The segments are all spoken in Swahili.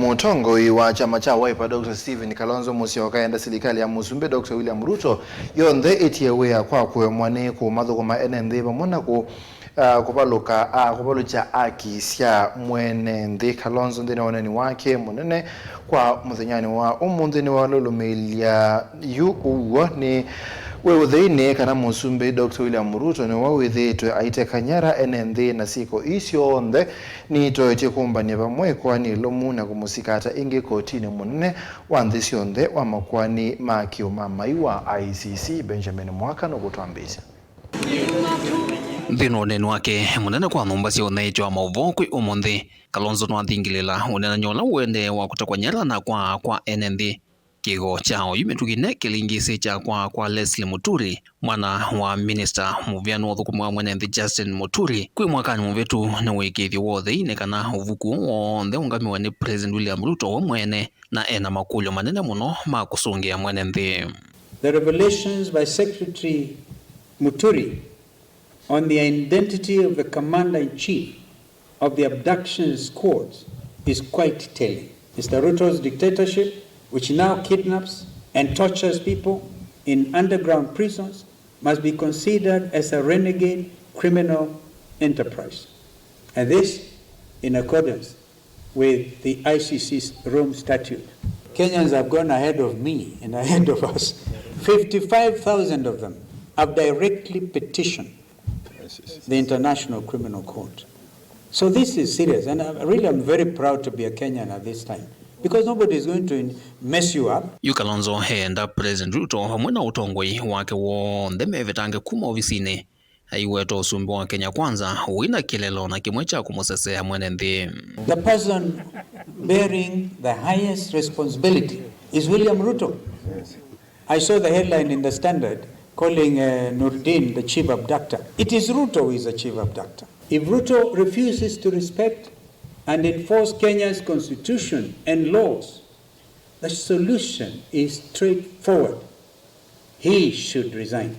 mutongoi wa chama cha Wiper Dr. Stephen Kalonzo Musyoka enda serikali ya Musumbe Dr. William Ruto yonthe etiewea kwa mwane ku mathuguma NND pamona ku kubalucha akisya mwene nthi Kalonzo nthini wanani wake munene kwa muthenyani wa umunthi ni walulumilia yu uwa ni wewutheine kana Musumbe Dr. William Ruto ni wawithitwe aite kanyara NND na siko isyo onthe ni toetie kumbania pamwe kwani lomuna kumusikata ingi kotini munene wa nthi sionthe wa makwani makiuma maiwa ICC Benjamin Mwaka no gutwambisa Thino nene wake munene kwa numba sionthe jwa mauvokwi umunthi Kalonzo nwathingilila unena nyola uende wa kutakwanyera na kwa NND kigo chao yumetugine kilingisi cha kwa Leslie Muturi mwana wa minister muvyano thukumwa mwene nthi Justin Muturi kwi mwakani muvetu na wikithio wothe ine kana uvuku wonthe ungamiwa ni President William Ruto wa mwene na ena makulyo manene muno ma kusungia mwene nthi. The revelations by Secretary Muturi on the identity of the commander-in-chief of the abduction squads is quite telling. Mr. Ruto's dictatorship, which now kidnaps and tortures people in underground prisons, must be considered as a renegade criminal enterprise. And this in accordance with the ICC's Rome Statute. Kenyans have gone ahead of me and ahead of us. 55,000 of them have directly petitioned the International Criminal Court. So this is serious, and I'm very proud to be a Kenyan at this time. Because nobody is going to mess you up. Yu Kalonzo henda President Ruto hamwe na utongoi wake wonthe mevetange kuma ofisini aiweto usumbi wa Kenya Kwanza wina kilelo na kimwe cha kumusesea mwene nthi. The person bearing the highest responsibility is William Ruto. I saw the headline in the Standard calling Nurdin the chief abductor. It is Ruto who is the chief abductor. If Ruto refuses to respect and enforce Kenya's constitution and laws, the solution is straightforward. He should resign.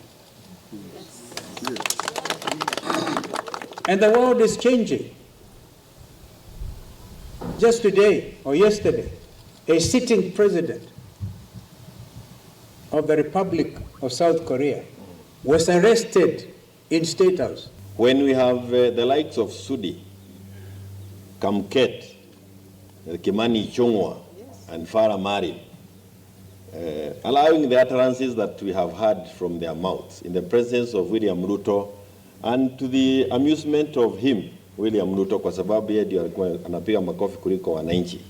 And the world is changing. Just today or yesterday, a sitting president of the Republic of South Korea was arrested in State House. When we have the likes of Sudi, Kamket, Kimani Ichung'wah, and Farah Marin, allowing the utterances that we have heard from their mouths in the presence of William Ruto, and to the amusement of him, William Ruto, kwa sababu yeye ndio alikuwa anapiga makofi kuliko wananchi.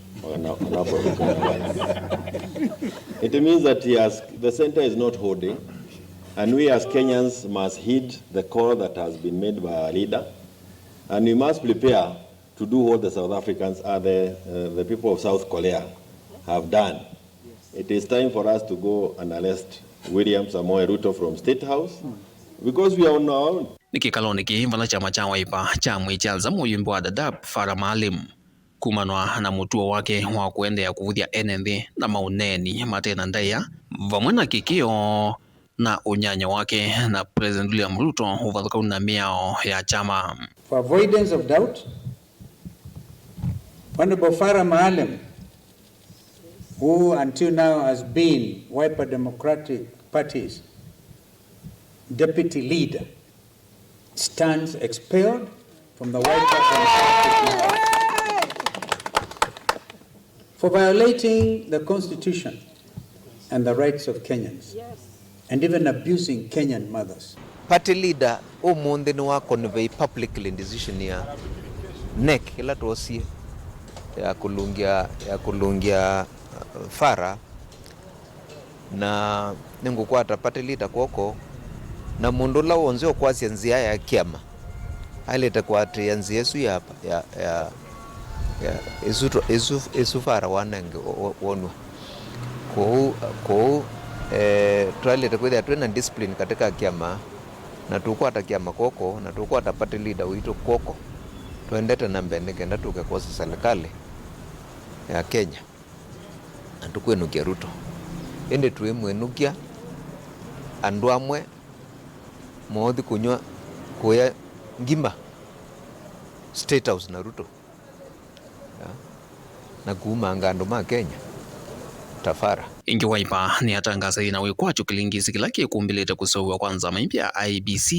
It means that the center is not holding, and we as Kenyans must heed the call that has been made by our leader, and we must prepare to do what the South Africans are the people of South Korea have done. It is time for us to go and arrest William Samoei Ruto from State House because we are on our own. Nikikaloniki vala chama cha Wiper cha mwichalza muyumbi wa Dadaab Farah Maalim kumanwa na mutuo wake wa kuendea kuvuthia NND na mauneni matena ndaya vamwe na kikio na unyanya wake na President William Ruto uvathuka una miao ya chama. For avoidance of doubt, Honorable Farah Maalim, who until now has been Wiper Democratic Party's deputy leader, stands expelled from the Wiper Democratic Party for violating the Constitution and the rights of Kenyans, and even abusing Kenyan mothers. Party leader umundi ni wa convey publicly decision ya NEC ila tuosie ya kulungia Farah na ningukwata party leader kwoko na mundu la wonzio kwa nzia ya kiama aleta kwa trianzi yesu ya isu Farah wanenge wonu ko twaleta kwenda twena discipline katika kiama na tukwata kiama koko na tukwata party leader wito koko tuendete na mbele kenda tukekosa serikali ya Kenya na tukwenukia Ruto ende tuemwenukia andu amwe mothi kunywa kuya ngima State House na Ruto na kuumanga andu ma Kenya tafara. Ingi Wiper ni atangaza inawe kwacho kilingisi kila kikumbilete kusowa kwanza maimpya IBC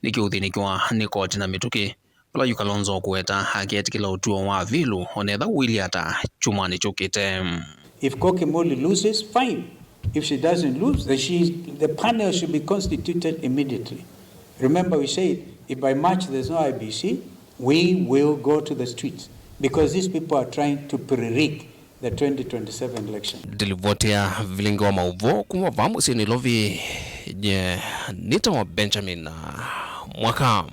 nikiuthinikiwa ni koti na mituki wala yu Kalonzo kuweta haki kila utuo wa vilu onetha wili ata chumani chukite. If Kokimoli loses, fine. If she doesn't lose, the panel should be constituted immediately. Remember, we said if by March there's no IBC, we will go to the streets because these people are trying to pre-rig the 2027 election. Dilivotea vilingo wa mauvo kuma vamu sini lovi nita wa Benjamin mwaka